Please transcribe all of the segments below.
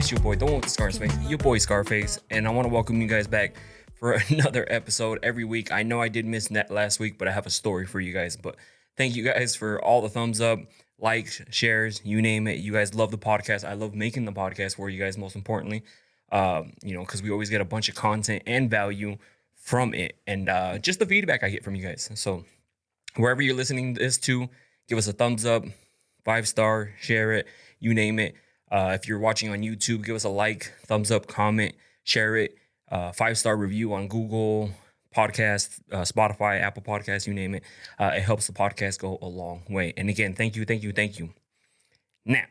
It's your boy, the one with the Scarface, your boy Scarface, and I want to welcome you guys back for another episode every week. I know I did miss net last week, but I have a story for you guys. But thank you guys for all the thumbs up, likes, shares, you name it. You guys love the podcast. I love making the podcast for you guys, most importantly, because we always get a bunch of content and value from it, and just the feedback I get from you guys. So wherever you're listening to this to, give us a thumbs up, 5-star, share it, you name it. If you're watching on YouTube, give us a like, thumbs up, comment, share it. 5-star review on Google Podcast, Spotify, Apple Podcasts, you name it. It helps the podcast go a long way. And again, thank you. Now,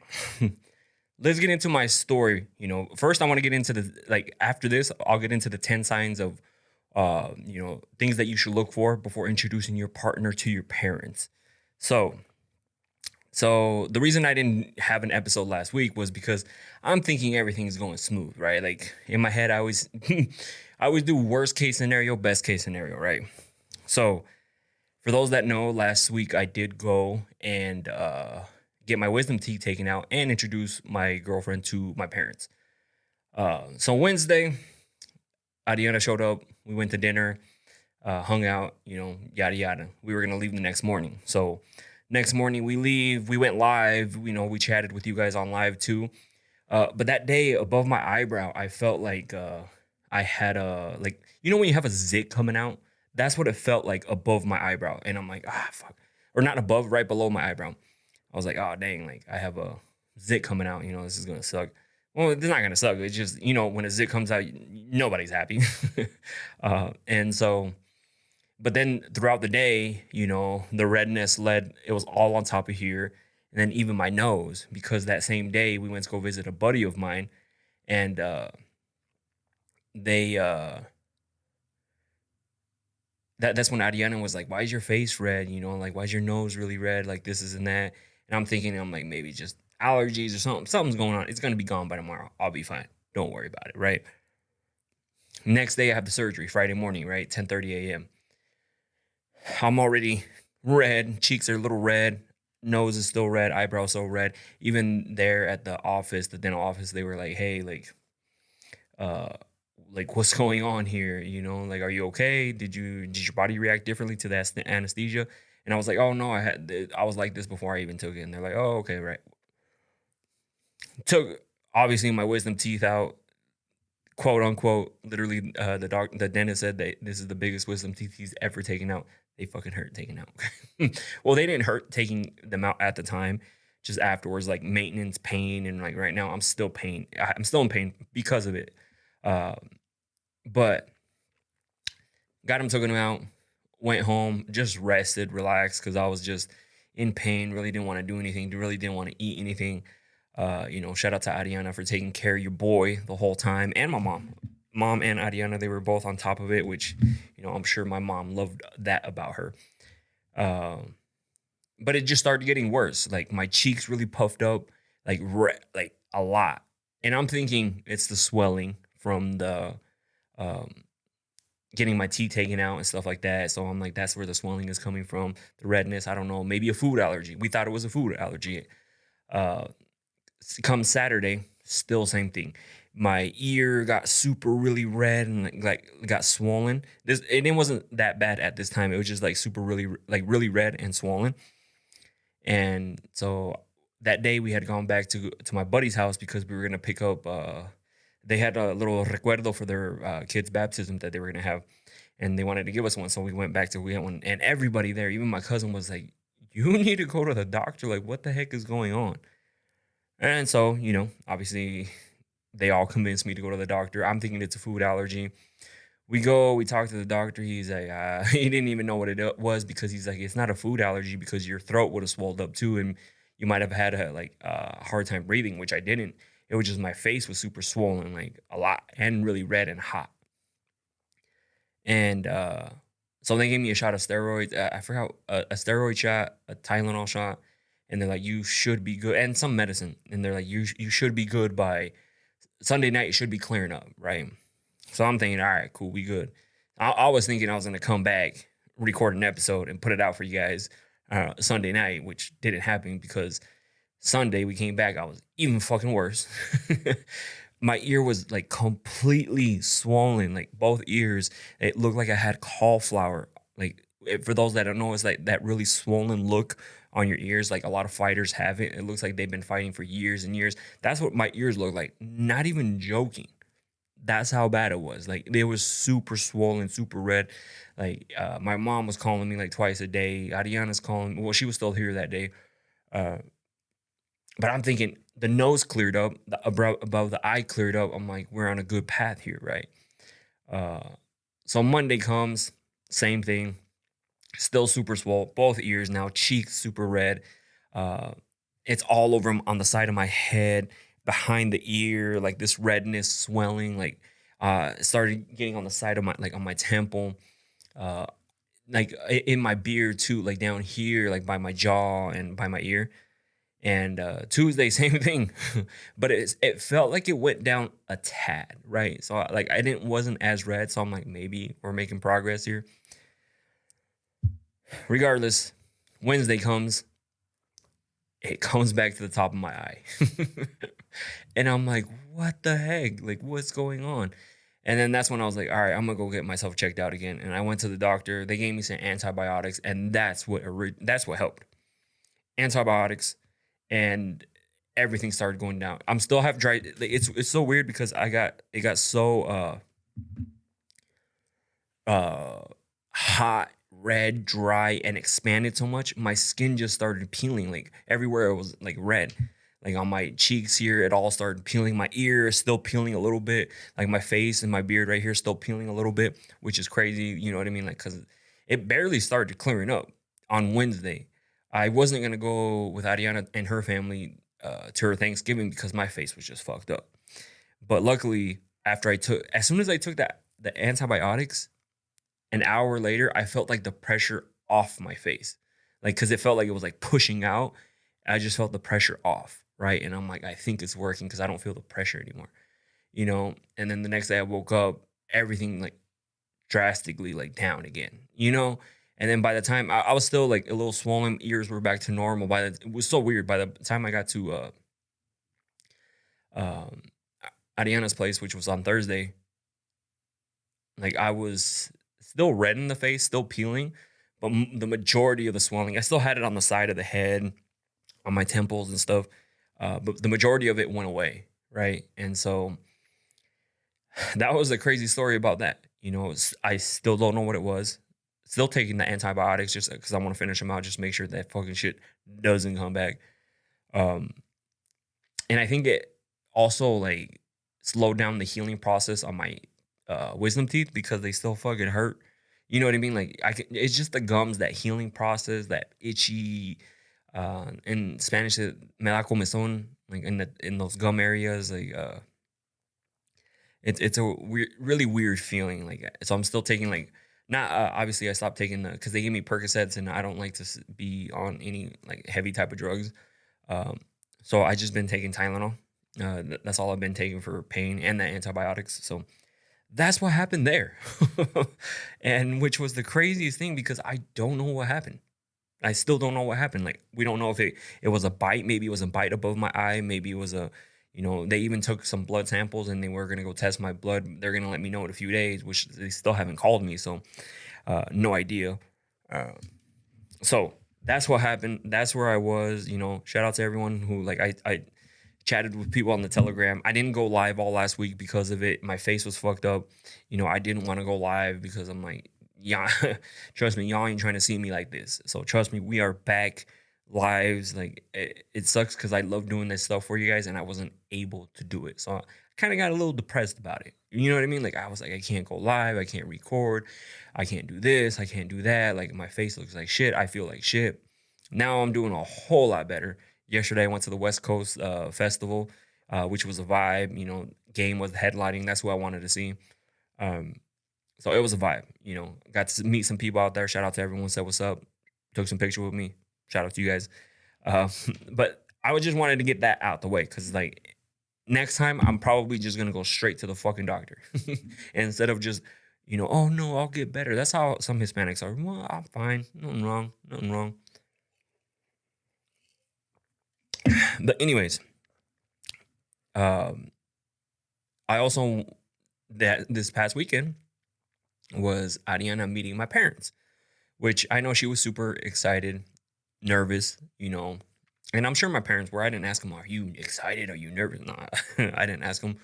let's get into my story. First I want to get into after this, I'll get into the 10 signs of, things that you should look for before introducing your partner to your parents. So the reason I didn't have an episode last week was because I'm thinking everything is going smooth, right? Like in my head, I always do worst case scenario, best case scenario, right? So for those that know, last week I did go and get my wisdom teeth taken out and introduce my girlfriend to my parents. So Wednesday, Adriana showed up. We went to dinner, hung out, yada, yada. We were going to leave the next morning. So next morning we leave, we went live, we chatted with you guys on live too. But that day above my eyebrow, I felt like I had when you have a zit coming out, that's what it felt like above my eyebrow. And I'm like, fuck. Or not above, right below my eyebrow. I was like, oh, dang, like I have a zit coming out, this is going to suck. Well, it's not going to suck. It's just, when a zit comes out, nobody's happy. And so... But then throughout the day, the redness it was all on top of here. And then even my nose, because that same day we went to go visit a buddy of mine. And that's when Adriana was like, why is your face red? Why is your nose really red? Like this, is and that. And I'm like, maybe just allergies or something. Something's going on. It's going to be gone by tomorrow. I'll be fine. Don't worry about it, right? Next day I have the surgery, Friday morning, right? 10:30 a.m. I'm already red. Cheeks are a little red. Nose is still red. Eyebrows so red. Even there at the office, the dental office, they were like, hey, what's going on here? Are you okay? Did your body react differently to that anesthesia? And I was like, oh no, I was like this before I even took it. And they're like, oh, okay, right. Took obviously my wisdom teeth out, quote unquote. Literally, the dentist said that this is the biggest wisdom teeth he's ever taken out. They fucking hurt taking out. Well, they didn't hurt taking them out at the time. Just afterwards, like maintenance pain, and like right now, I'm still in pain because of it. But got them, taken them out, went home, just rested, relaxed, because I was just in pain. Really didn't want to do anything. Really didn't want to eat anything. Shout out to Adriana for taking care of your boy the whole time, and my mom. Mom and Adriana, they were both on top of it, which, I'm sure my mom loved that about her. But it just started getting worse. Like my cheeks really puffed up, like a lot. And I'm thinking it's the swelling from the getting my teeth taken out and stuff like that. So I'm like, that's where the swelling is coming from. The redness, I don't know, maybe a food allergy. We thought it was a food allergy. Come Saturday, still same thing. My ear got super really red and got swollen. It wasn't that bad at this time. It was just super really red and swollen. And so that day we had gone back to my buddy's house because we were gonna pick up. They had a little recuerdo for their kid's baptism that they were gonna have, and they wanted to give us one. So we went back we had one, and everybody there, even my cousin, was like, "You need to go to the doctor. Like, what the heck is going on?" And so, obviously, they all convinced me to go to the doctor. I'm thinking it's a food allergy. We talk to the doctor. He's like, he didn't even know what it was, because he's like, it's not a food allergy because your throat would have swelled up too, and you might have had a hard time breathing, which I didn't. It was just my face was super swollen, like a lot, and really red and hot. And so they gave me a shot of steroids. I forgot, a steroid shot, a Tylenol shot. And they're like, you should be good. And some medicine. And they're like, you should be good by Sunday night. It should be clearing up, right? So I'm thinking, all right, cool, we good. I was thinking I was going to come back, record an episode, and put it out for you guys Sunday night, which didn't happen because Sunday we came back. I was even fucking worse. my ear was like completely swollen, like both ears. It looked like I had cauliflower. Like for those that don't know, it's like that really swollen look on your ears. Like a lot of fighters have it. It looks like they've been fighting for years and years. That's what my ears look like. Not even joking. That's how bad it was. Like they was super swollen, super red. Like my mom was calling me like twice a day. Ariana's calling. Well, she was still here that day. Uh, but I'm thinking the nose cleared up, above the eye cleared up. I'm like, we're on a good path here, right? Uh, so Monday comes, same thing, still super swole, both ears now, cheeks super red. Uh, it's all over on the side of my head, behind the ear, like this redness, swelling, like it started getting on the side of my, like on my temple, uh, like in my beard too, like down here, like by my jaw and by my ear. And Tuesday, same thing, but it felt like it went down a tad, right? So like I didn't wasn't as red, so I'm like maybe we're making progress here. Regardless, Wednesday comes, it comes back to the top of my eye, and I'm like, what the heck? Like what's going on? And then that's when I was like, all right, I'm gonna go get myself checked out again. And I went to the doctor. They gave me some antibiotics, and that's what helped. Antibiotics, and everything started going down. I'm still have dry. Like, it's so weird because it got so uh hot, red, dry, and expanded so much. My skin just started peeling. Like everywhere it was like red. Like on my cheeks here, it all started peeling. My ear is still peeling a little bit. Like my face and my beard right here still peeling a little bit, which is crazy. You know what I mean? Like because it barely started clearing up on Wednesday. I wasn't gonna go with Ariana and her family to her Thanksgiving because my face was just fucked up. But luckily, as soon as I took the antibiotics, an hour later, I felt like the pressure off my face, like because it felt like it was like pushing out. I just felt the pressure off, right? And I'm like, I think it's working because I don't feel the pressure anymore, you know. And then the next day, I woke up, everything like drastically like down again, you know. And then by the time I was still like a little swollen, ears were back to normal. It was so weird. By the time I got to um, Ariana's place, which was on Thursday, like I was still red in the face, still peeling, but the majority of the swelling, I still had it on the side of the head, on my temples and stuff. But the majority of it went away, right? And so that was a crazy story about that. You know, I still don't know what it was. Still taking the antibiotics just because I want to finish them out, just make sure that fucking shit doesn't come back. Um, and I think it also like slowed down the healing process on my wisdom teeth because they still fucking hurt. You know what I mean? Like it's just the gums, that healing process, that itchy. In Spanish, me da comezón, like in those gum areas, like it's a weird, really weird feeling. Like so, I'm still taking like not obviously I stopped taking the because they gave me Percocets and I don't like to be on any like heavy type of drugs. Um, so I just been taking Tylenol. That's all I've been taking for pain and the antibiotics. So that's what happened there, and which was the craziest thing because I don't know what happened. I still don't know what happened. Like we don't know if it was a bite. Maybe it was a bite above my eye. Maybe it was a, you know, they even took some blood samples and they were gonna go test my blood. They're gonna let me know in a few days, which they still haven't called me. So no idea. Uh, so that's what happened. That's where I was. You know, shout out to everyone who like I chatted with people on the Telegram. I didn't go live all last week because of it. My face was fucked up. You know, I didn't want to go live because I'm like, yeah, trust me, y'all ain't trying to see me like this. So trust me, we are back lives. Like it sucks because I love doing this stuff for you guys and I wasn't able to do it. So I kind of got a little depressed about it. You know what I mean? Like I was like, I can't go live. I can't record. I can't do this. I can't do that. Like my face looks like shit. I feel like shit. Now I'm doing a whole lot better. Yesterday I went to the West Coast Festival, which was a vibe. You know, Game was headlining. That's who I wanted to see. Um, so it was a vibe. You know, got to meet some people out there. Shout out to everyone. Said what's up. Took some picture with me. Shout out to you guys. But I was just wanted to get that out the way because like next time I'm probably just gonna go straight to the fucking doctor instead of just, you know, oh no, I'll get better. That's how some Hispanics are. Well, I'm fine. Nothing wrong. Nothing wrong. But anyways, um, I also that this past weekend was Ariana meeting my parents, which I know she was super excited, nervous, and I'm sure my parents were. I didn't ask them, "Are you excited? Are you nervous?" No, I didn't ask them.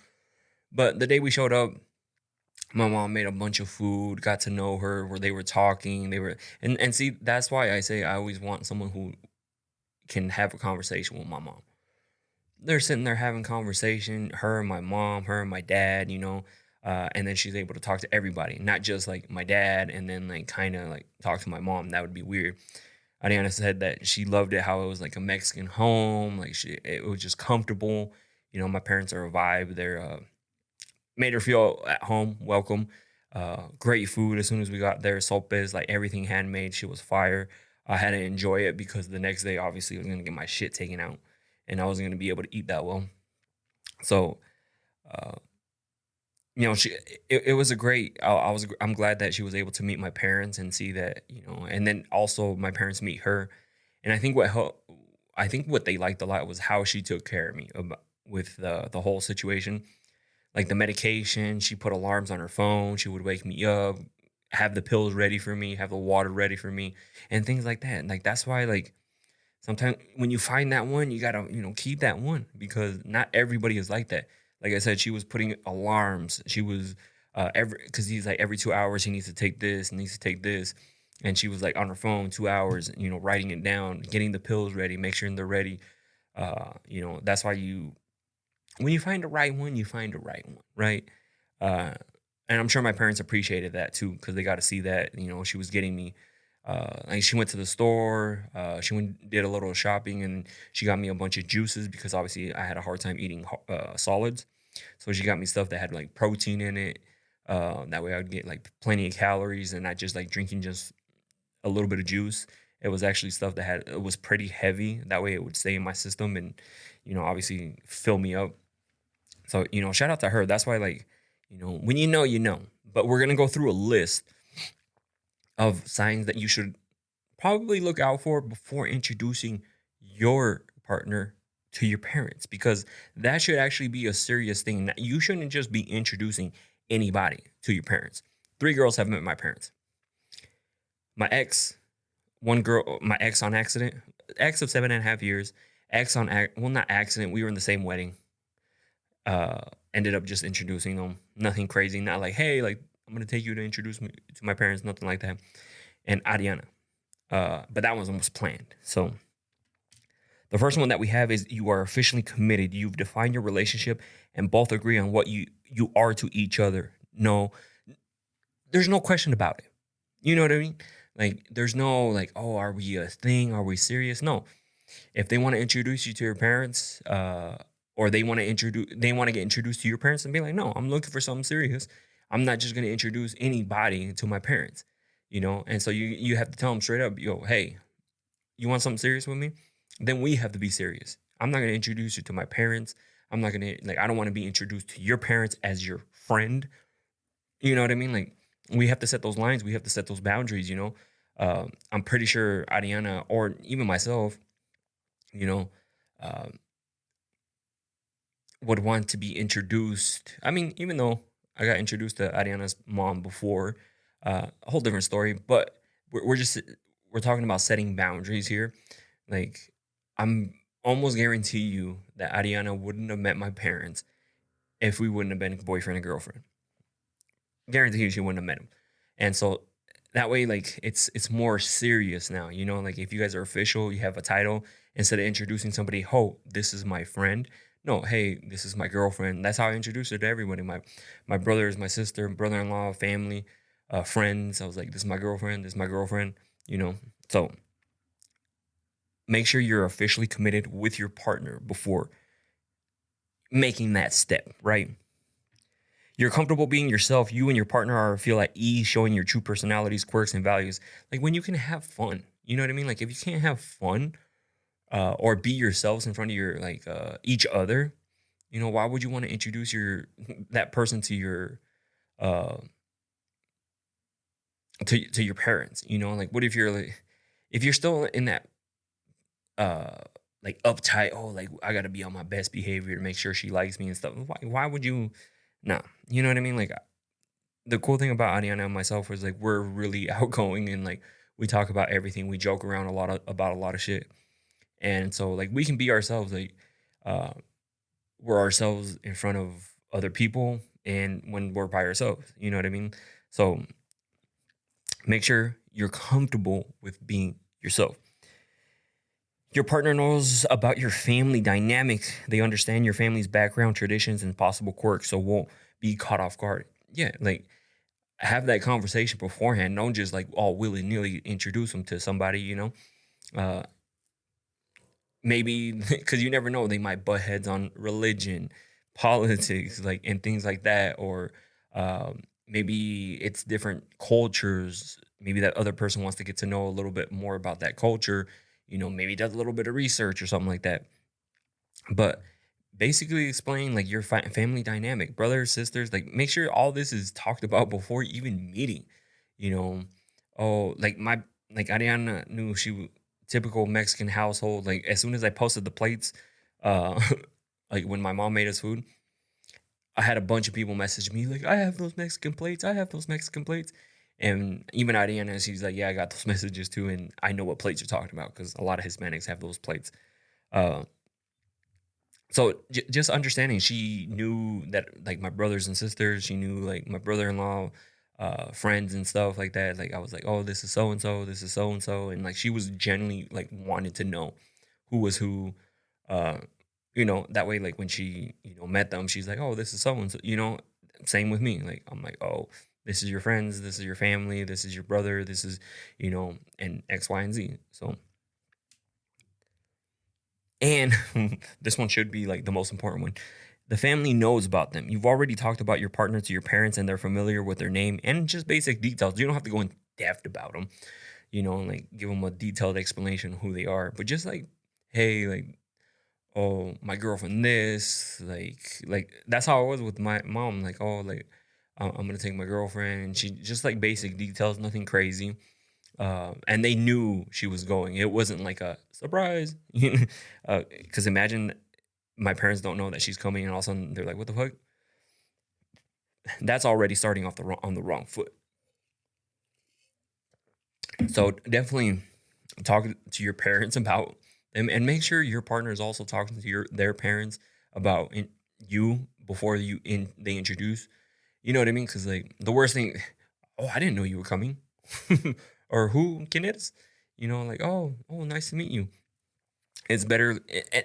But the day we showed up, my mom made a bunch of food, got to know her, where they were talking, and see, that's why I say I always want someone who can have a conversation with my mom. They're sitting there having conversation, her and my mom, her and my dad, and then she's able to talk to everybody, not just like my dad, and then like kind of like talk to my mom. That would be weird. Ariana said that she loved it how it was like a Mexican home, like it was just comfortable. My parents are a vibe. They're made her feel at home, welcome. Great food as soon as we got there. Sopes, like everything handmade. She was fire. I had to enjoy it because the next day, obviously, I was gonna get my shit taken out, and I wasn't gonna be able to eat that well. So, uh, she it was a great. I'm glad that she was able to meet my parents and see that, and then also my parents meet her, and I think what they liked a lot was how she took care of me with the whole situation, like the medication. She put alarms on her phone. She would wake me up, have the pills ready for me, have the water ready for me, and things like that. Like that's why, like, sometimes when you find that one, you gotta, keep that one because not everybody is like that. Like I said, she was putting alarms. She was because he's like every 2 hours he needs to take this, needs to take this. And she was like on her phone 2 hours, writing it down, getting the pills ready, make sure they're ready. That's why when you find the right one, you find the right one, right? Uh, and I'm sure my parents appreciated that too because they got to see that she was getting me. Like she went to the store, she went did a little shopping, and she got me a bunch of juices because obviously I had a hard time eating solids. So she got me stuff that had like protein in it. That way I would get like plenty of calories and not just like drinking just a little bit of juice. It was actually stuff that it was pretty heavy. That way it would stay in my system and obviously fill me up. So, shout out to her. That's why, like, when you know, you know. But we're going to go through a list of signs that you should probably look out for before introducing your partner to your parents, because that should actually be a serious thing. You shouldn't just be introducing anybody to your parents. 3 girls have met my parents. My ex, one girl, my ex on accident, ex of 7.5 years, ex on, well, not accident. We were in the same wedding. uh Ended up just introducing them. Nothing crazy, not like, hey, like, I'm gonna take you to introduce me to my parents, nothing like that. And Ariana, but that one was planned. So the first one that we have is you are officially committed. You've defined your relationship and both agree on what you are to each other. No, there's no question about it. You know what I mean? Like, there's no like, oh, are we a thing, are we serious? No. If they want to introduce you to your parents, or they want to get introduced to your parents, and be like, no, I'm looking for something serious. I'm not just going to introduce anybody to my parents, And so you have to tell them straight up, yo, hey, you want something serious with me? Then we have to be serious. I'm not going to introduce you to my parents. I'm not going to, like, I don't want to be introduced to your parents as your friend. You know what I mean? Like, we have to set those lines. We have to set those boundaries. I'm pretty sure Ariana or even myself, you know, uh, would want to be introduced. I mean, even though I got introduced to Ariana's mom before, a whole different story. But we're just we're talking about setting boundaries here. Like, I'm almost guarantee you that Ariana wouldn't have met my parents if we wouldn't have been boyfriend and girlfriend. Guarantee you she wouldn't have met him. And so that way, like, it's more serious now. Like, if you guys are official, you have a title, instead of introducing somebody, oh, this is my friend. No, hey, this is my girlfriend. That's how I introduced her to everybody. My brothers, my sister, brother-in-law, family, friends. I was like, this is my girlfriend, this is my girlfriend, So make sure you're officially committed with your partner before making that step, right? You're comfortable being yourself. You and your partner feel at ease, showing your true personalities, quirks, and values. Like, when you can have fun, you know what I mean? Like, if you can't have fun, or be yourselves in front of your, like, each other, why would you want to introduce that person to your uh to your parents? Like, what if you're like, if you're still in that uh like uptight, oh, like, I gotta be on my best behavior to make sure she likes me and stuff. Why would you No, you know what I mean? Like the cool thing about Ariana and myself was like we're really outgoing and like we talk about everything. We joke around about a lot of shit, and so like we can be ourselves. Like uh, we're ourselves in front of other people, and when we're by ourselves, you know what I mean. So make sure you're comfortable with being yourself. Your partner knows about your family dynamic. They understand your family's background, traditions, and possible quirks, so won't be caught off guard. Yeah, like have that conversation beforehand. Don't just like all willy nilly introduce them to somebody. Uh, maybe because you never know, they might butt heads on religion, politics, like and things like that, or maybe it's different cultures. Maybe that other person wants to get to know a little bit more about that culture. Maybe does a little bit of research or something like that. But basically explain like your family dynamic, brothers, sisters, like make sure all this is talked about before even meeting. You know, oh, like Ariana knew typical Mexican household. Like as soon as I posted the plates, uh, like when my mom made us food, I had a bunch of people message me like, "I have those Mexican plates. I have those Mexican plates." And even Ariana, she's like, "Yeah, I got those messages too, and I know what plates you're talking about because a lot of Hispanics have those plates." Uh, so just understanding, she knew that like my brothers and sisters, she knew like my brother-in-law, friends and stuff like that. Like I was like, oh, this is so and so, this is so and so, and like she was genuinely like wanted to know who was who. Uh, that way, like when she met them, she's like, oh, this is so and so. Same with me. Like I'm like, oh, this is your friends, this is your family, this is your brother, this is and X, Y, and Z. So and this one should be like the most important one. The family knows about them. You've already talked about your partner to your parents and they're familiar with their name and just basic details. You don't have to go in depth about them, and like give them a detailed explanation of who they are. But just like, hey, like, oh, my girlfriend, this, like that's how I was with my mom. Like, oh, like, I'm gonna take my girlfriend, and she just like basic details, nothing crazy. And they knew she was going. It wasn't like a surprise, because imagine my parents don't know that she's coming, and all of a sudden they're like, "What the fuck?" That's already starting off on the wrong foot. So definitely talk to your parents about them, and make sure your partner is also talking to their parents about you before they introduce. You know what I mean? Because like the worst thing, oh, I didn't know you were coming, or who can it is? Like, oh, nice to meet you. It's better,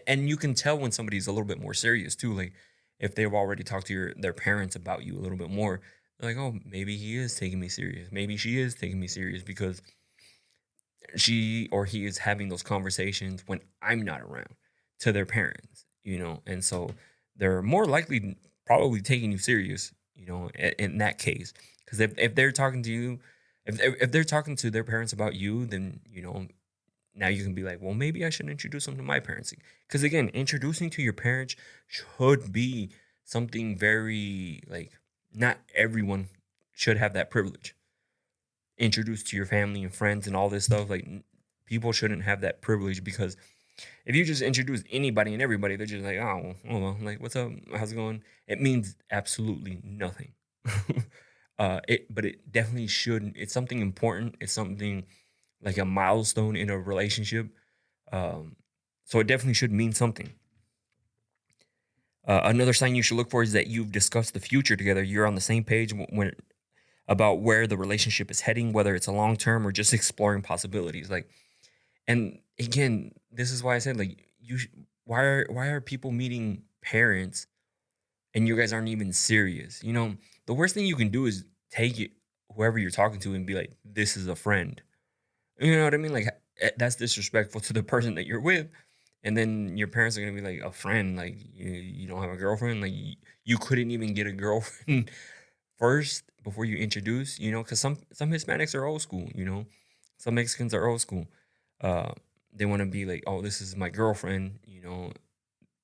and you can tell when somebody's a little bit more serious too. Like if they've already talked to their parents about you a little bit more, they're like, oh, maybe he is taking me serious. Maybe she is taking me serious because she or he is having those conversations when I'm not around to their parents. And so they're more likely probably taking you serious. In that case, because if they're talking to you, if they're talking to their parents about you, then now you can be like, well, maybe I should introduce them to my parents. Because again, introducing to your parents should be something very like, not everyone should have that privilege. Introduced to your family and friends and all this stuff. Like people shouldn't have that privilege, because if you just introduce anybody and everybody, they're just like, well, like, what's up? How's it going? It means absolutely nothing. But it definitely should. It's something important. It's something like a milestone in a relationship. Um, so it definitely should mean something. Another sign you should look for is that you've discussed the future together. You're on the same page when about where the relationship is heading, whether it's a long term or just exploring possibilities. Like, and again, this is why I said like why are people meeting parents and you guys aren't even serious? The worst thing you can do is take it whoever you're talking to and be like, this is a friend. You know what I mean? Like that's disrespectful to the person that you're with. And then your parents are gonna be like, a friend, like you don't have a girlfriend, like you couldn't even get a girlfriend first before you introduce, because some Hispanics are old school, some Mexicans are old school. Uh, they want to be like, oh, this is my girlfriend,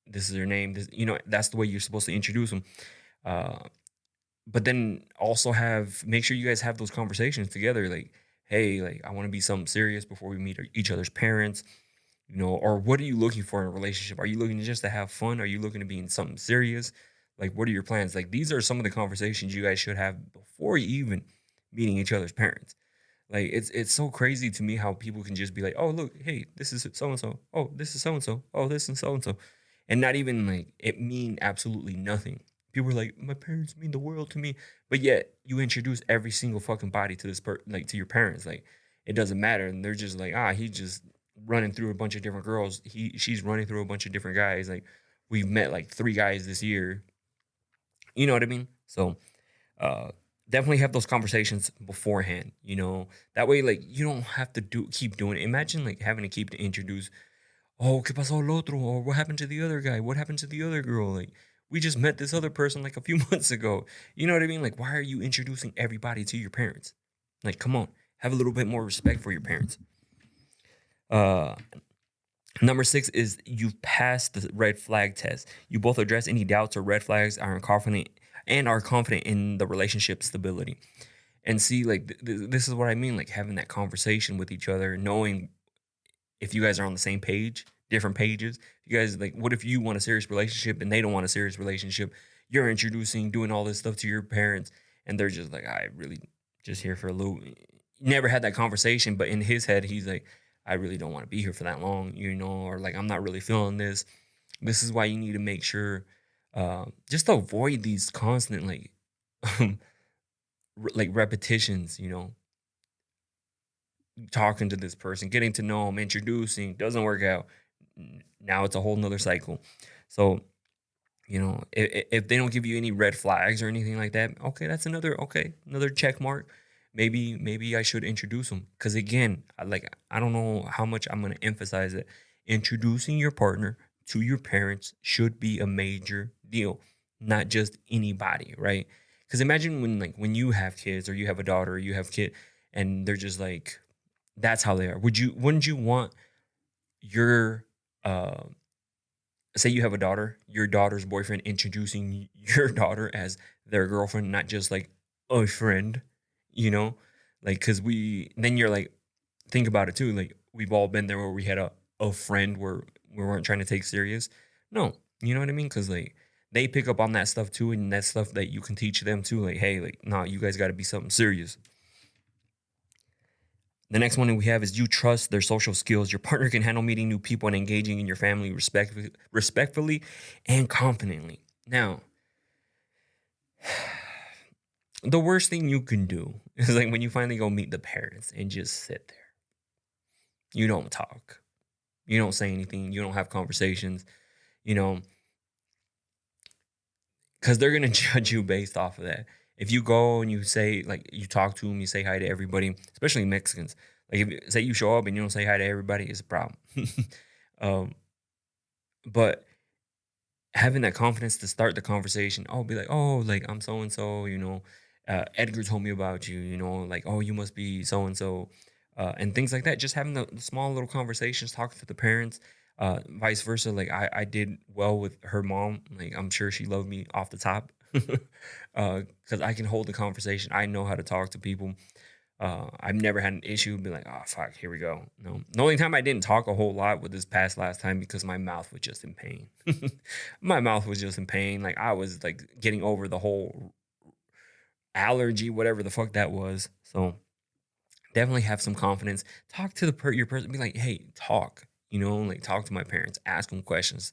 this is her name. This, that's the way you're supposed to introduce them. Uh, but then also make sure you guys have those conversations together, like, hey, like I want to be something serious before we meet each other's parents, or what are you looking for in a relationship? Are you looking just to have fun? Are you looking to be in something serious? Like, what are your plans? Like, these are some of the conversations you guys should have before you even meeting each other's parents. Like, it's so crazy to me how people can just be like, oh, look, hey, this is so and so. Oh, this is so and so. Oh, this is so and so, and not even like it mean absolutely nothing. People are like, my parents mean the world to me, but yet you introduce every single fucking body to like to your parents. Like, it doesn't matter, and they're just like, he just running through a bunch of different girls. She's running through a bunch of different guys. Like, we've met like 3 guys this year. You know what I mean? So uh definitely have those conversations beforehand, that way, like, you don't have to keep doing it. Imagine like having to keep to introduce, oh, que pasó el otro, or what happened to the other guy, what happened to the other girl, like, we just met this other person like a few months ago. You know what I mean? Like, why are you introducing everybody to your parents? Like, come on, have a little bit more respect for your parents. uh Number 6 is you've passed the red flag test. You both address any doubts or red flags, are confident in the relationship stability. And see, like, this is what I mean, like having that conversation with each other, knowing if you guys are on the same page, different pages. You guys, like, what if you want a serious relationship and they don't want a serious relationship? You're introducing, doing all this stuff to your parents, and they're just like, I really just here for a little. Never had that conversation, but in his head, he's like, I really don't want to be here for that long, or like, I'm not really feeling this. This is why you need to make sure, just to avoid these constant, like, like repetitions, talking to this person, getting to know them, introducing, doesn't work out. Now it's a whole nother cycle. So, if they don't give you any red flags or anything like that, okay, that's another check mark. Maybe I should introduce them. Because again, I don't know how much I'm going to emphasize it. Introducing your partner to your parents should be a major deal, not just anybody, right? Because imagine when you have kids, or you have a daughter, or you have kid, and they're just like, that's how they are. Wouldn't you want your uh say you have a daughter, your daughter's boyfriend introducing your daughter as their girlfriend, not just like a friend, you know? Like, cause then you're like, think about it too. Like, we've all been there where we had a friend where we weren't trying to take serious. No, you know what I mean? Cause like, they pick up on that stuff too, and that stuff that you can teach them too. Like, hey, like, nah, you guys got to be something serious. The next one we have is you trust their social skills. Your partner can handle meeting new people and engaging in your family respectfully and confidently. Now, the worst thing you can do is like when you finally go meet the parents and just sit there. You don't talk. You don't say anything. You don't have conversations, you know, because they're going to judge you based off of that. If you go and you say, like, you talk to them, you say hi to everybody, especially Mexicans. Like, say you show up and you don't say hi to everybody, it's a problem. um, but having that confidence to start the conversation, oh, be like, oh, like, I'm so and so, Edgar told me about you, like, oh, you must be so and so, and things like that. Just having the small little conversations, talking to the parents, vice versa. Like, I did well with her mom. Like, I'm sure she loved me off the top, because I can hold the conversation. I know how to talk to people. I've never had an issue be like, oh fuck, here we go. No, the only time I didn't talk a whole lot with this past last time because my mouth was just in pain. My mouth was just in pain. Like, I was like getting over the whole allergy, whatever the fuck that was. So definitely have some confidence. Talk to your person. Be like, hey, talk. Like, talk to my parents. Ask them questions.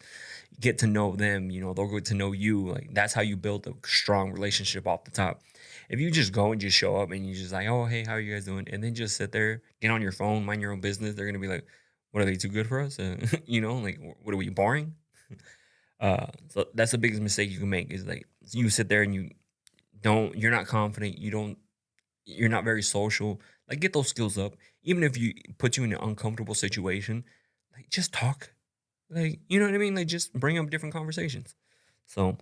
Get to know them. They'll get to know you. Like, that's how you build a strong relationship off the top. If you just go and just show up and you just like, oh, hey, how are you guys doing? And then just sit there, get on your phone, mind your own business. They're gonna be like, what, are they too good for us? Like, what, are we boring? So that's the biggest mistake you can make is like, you sit there and you're not confident. You're not very social. Like, get those skills up. Even if you put you in an uncomfortable situation, like, just talk. Like, you know what I mean? Like, just bring up different conversations. So,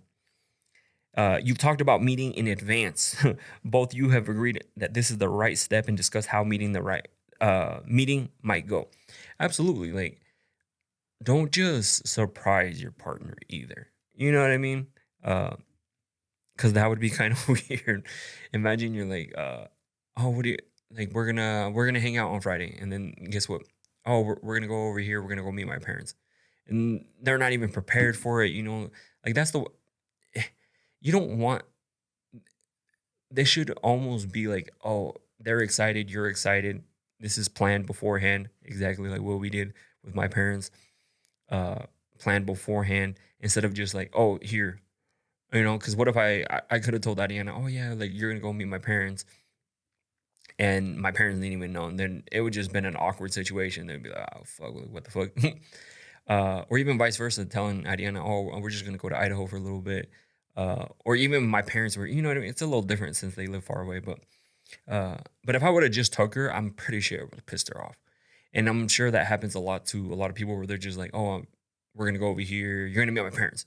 you've talked about meeting in advance. Both you have agreed that this is the right step and discuss how meeting might go. Absolutely. Like, don't just surprise your partner either. You know what I mean? Because that would be kind of weird. Imagine you're like, oh, what do you like? We're gonna hang out on Friday, and then guess what? Oh, we're gonna go over here. We're gonna go meet my parents, and they're not even prepared for it. Like, that's the you don't want, they should almost be like, oh, they're excited, you're excited. This is planned beforehand, exactly like what we did with my parents, uh, planned beforehand instead of just like, oh, here, because what if I could have told Adiana, oh yeah, like you're gonna go meet my parents, and my parents didn't even know, and then it would just been an awkward situation. They'd be like, oh fuck, like, what the fuck, or even vice versa, telling Adiana, oh, we're just gonna go to Idaho for a little bit, or even my parents were, you know what I mean? It's a little different since they live far away, but if I would have just took her, I'm pretty sure it would have pissed her off. And I'm sure that happens a lot to a lot of people where they're just like, oh, we're going to go over here. You're going to meet my parents.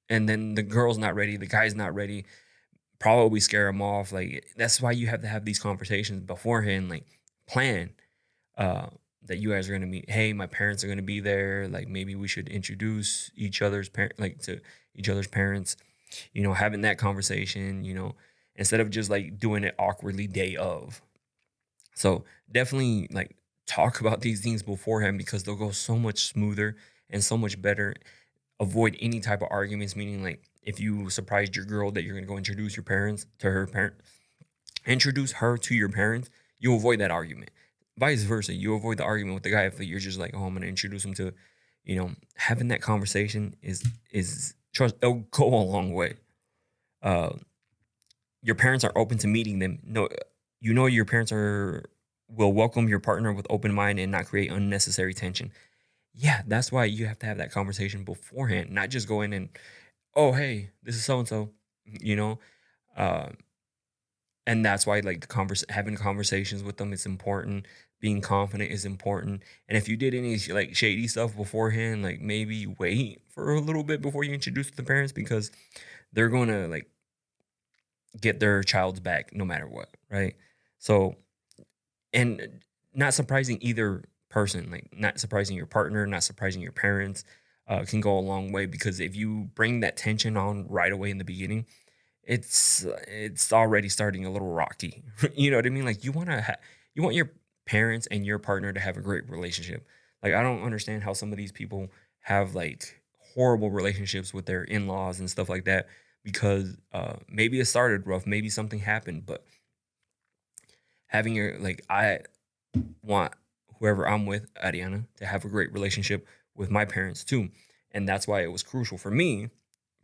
And then the girl's not ready. The guy's not ready. Probably scare them off. Like, that's why you have to have these conversations beforehand. Like, plan uh, that you guys are going to meet. Hey, my parents are going to be there. Like, maybe we should introduce each other's parent, like to each other's parents, having that conversation, instead of just like doing it awkwardly day of. So definitely like talk about these things beforehand because they'll go so much smoother and so much better. Avoid any type of arguments, meaning like if you surprised your girl that you're gonna go introduce your parents to her parent, introduce her to your parents, you avoid that argument. Vice versa, you avoid the argument with the guy if you're just like, oh, I'm gonna introduce him to, having that conversation is trust. It'll go a long way. Uh, your parents are open to meeting them. No, your parents will welcome your partner with open mind and not create unnecessary tension. Yeah, that's why you have to have that conversation beforehand, not just go in and, oh, hey, this is so and so, you know, uh, and that's why like having conversations with them is important. Being confident is important. And if you did any like shady stuff beforehand, like maybe wait for a little bit before you introduce the parents because they're going to like get their child's back no matter what, right? So, and not surprising either person, like not surprising your partner, not surprising your parents, can go a long way because if you bring that tension on right away in the beginning, it's already starting a little rocky. You know what I mean? Like you want your parents and your partner to have a great relationship. Like I don't understand how some of these people have like horrible relationships with their in-laws and stuff like that because maybe it started rough, maybe something happened, but having your like I want whoever I'm with, Ariana, to have a great relationship with my parents too. And that's why it was crucial for me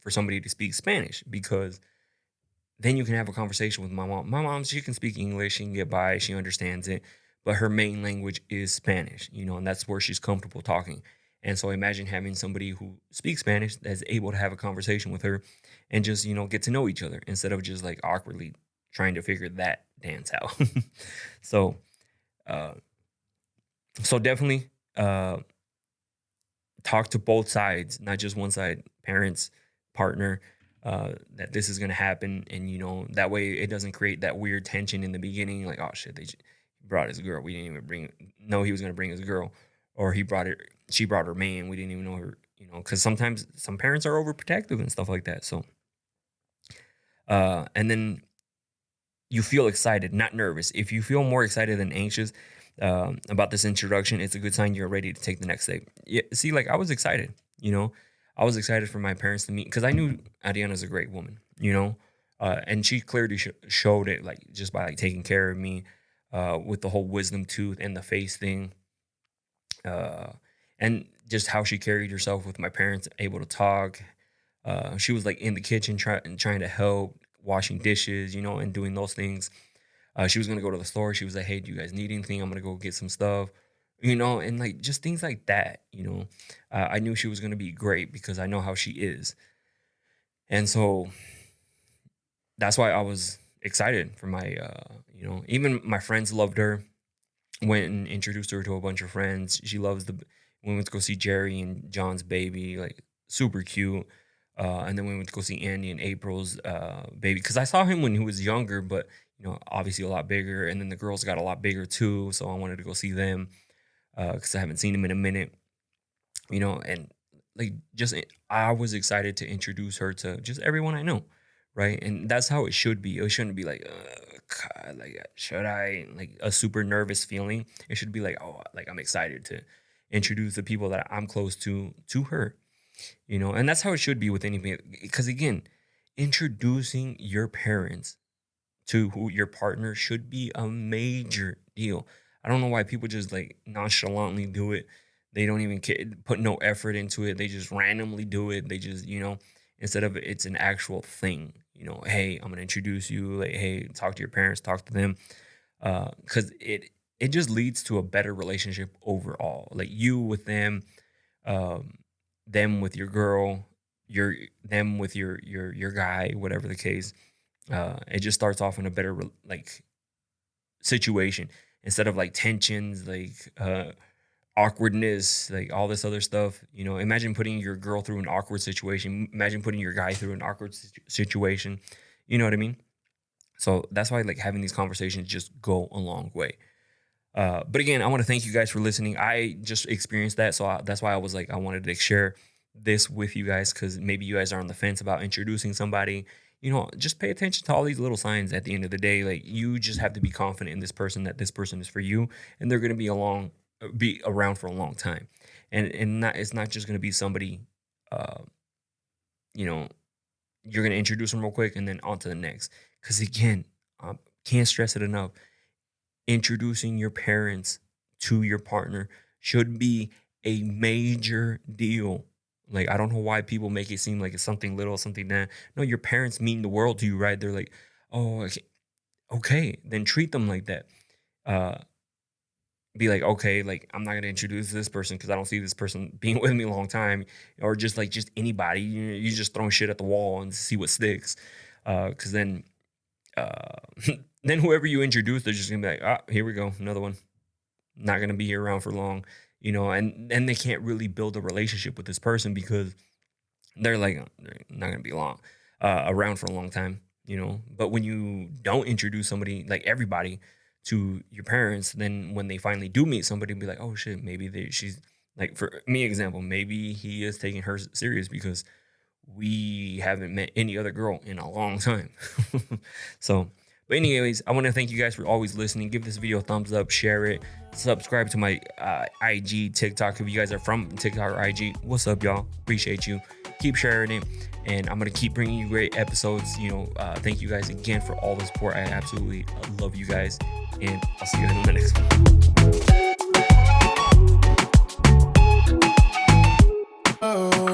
for somebody to speak Spanish because then you can have a conversation with my mom. My mom, she can speak English, she can get by, she understands it, but her main language is Spanish, and that's where she's comfortable talking. And so imagine having somebody who speaks Spanish that's able to have a conversation with her and just, get to know each other instead of just like awkwardly trying to figure that dance out. so, uh, so definitely talk to both sides, not just one side, parents, partner, that this is going to happen. And, that way it doesn't create that weird tension in the beginning. Like, oh shit, brought his girl. We didn't even know he was going to bring his girl. Or she brought her man. We didn't even know her, because sometimes some parents are overprotective and stuff like that. So, and then you feel excited, not nervous. If you feel more excited than anxious about this introduction, it's a good sign you're ready to take the next step. Yeah, see, like I was excited, I was excited for my parents to meet because I knew Adriana's a great woman, and she clearly showed it like just by like taking care of me with the whole wisdom tooth and the face thing, uh, and just how she carried herself with my parents, able to talk. She was like in the kitchen trying to help, washing dishes, and doing those things. She was gonna go to the store. She was like, "Hey, do you guys need anything? I'm gonna go get some stuff." And like just things like that. I knew she was gonna be great because I know how she is, and so that's why I was excited for my. Even my friends loved her. Went and introduced her to a bunch of friends. She loves we went to go see Jerry and John's baby, like super cute. And then we went to go see Andy and April's baby because I saw him when he was younger, but obviously a lot bigger. And then the girls got a lot bigger too, so I wanted to go see them because I haven't seen them in a minute. And like I was excited to introduce her to just everyone I know, right? And that's how it should be. It shouldn't be like, God, like should I like a super nervous feeling? It should be like, oh, like I'm excited to introduce the people that I'm close to her, and that's how it should be with anything. Because again, introducing your parents to who your partner should be a major deal. I don't know why people just like nonchalantly do it. They don't even put no effort into it. They just randomly do it. They just, instead of it's an actual thing, hey, I'm gonna introduce you. Like, hey, talk to your parents, talk to them, because it just leads to a better relationship overall. Like you with um, them with your girl, your them with your guy, whatever the case. It just starts off in a better like situation instead of like tensions, like awkwardness, like all this other stuff. Imagine putting your girl through an awkward situation. Imagine putting your guy through an awkward situation. You know what I mean? So that's why like having these conversations just go a long way. But again, I want to thank you guys for listening. I just experienced that, so that's why I was like, I wanted to share this with you guys because maybe you guys are on the fence about introducing somebody. Just pay attention to all these little signs. At the end of the day, like you just have to be confident in this person that this person is for you, and they're going to be around for a long time, and not it's not just going to be somebody, uh, you know, you're going to introduce them real quick and then on to the next. Because again, can't stress it enough introducing your parents to your partner should be a major deal. Like, I don't know why people make it seem like it's something little, something that. No, your parents mean the world to you, right? They're like, oh, okay, then treat them like that. Uh, be like, okay, like I'm not gonna introduce this person because I don't see this person being with me a long time, or just anybody. You just throwing shit at the wall and see what sticks. Because then uh, then whoever you introduce, they're just gonna be like, ah, here we go, another one. Not gonna be here around for long, and then they can't really build a relationship with this person because they're not gonna be long around for a long time, But when you don't introduce somebody like everybody to your parents, then when they finally do meet somebody, be like, oh shit, maybe she's like for me example, maybe he is taking her serious because we haven't met any other girl in a long time. So, but anyways, I want to thank you guys for always listening. Give this video a thumbs up, share it, subscribe to my IG, TikTok. If you guys are from TikTok or IG, what's up, y'all? Appreciate you. Keep sharing it, and I'm gonna keep bringing you great episodes. Thank you guys again for all the support. I absolutely love you guys, and I'll see you guys in the next one.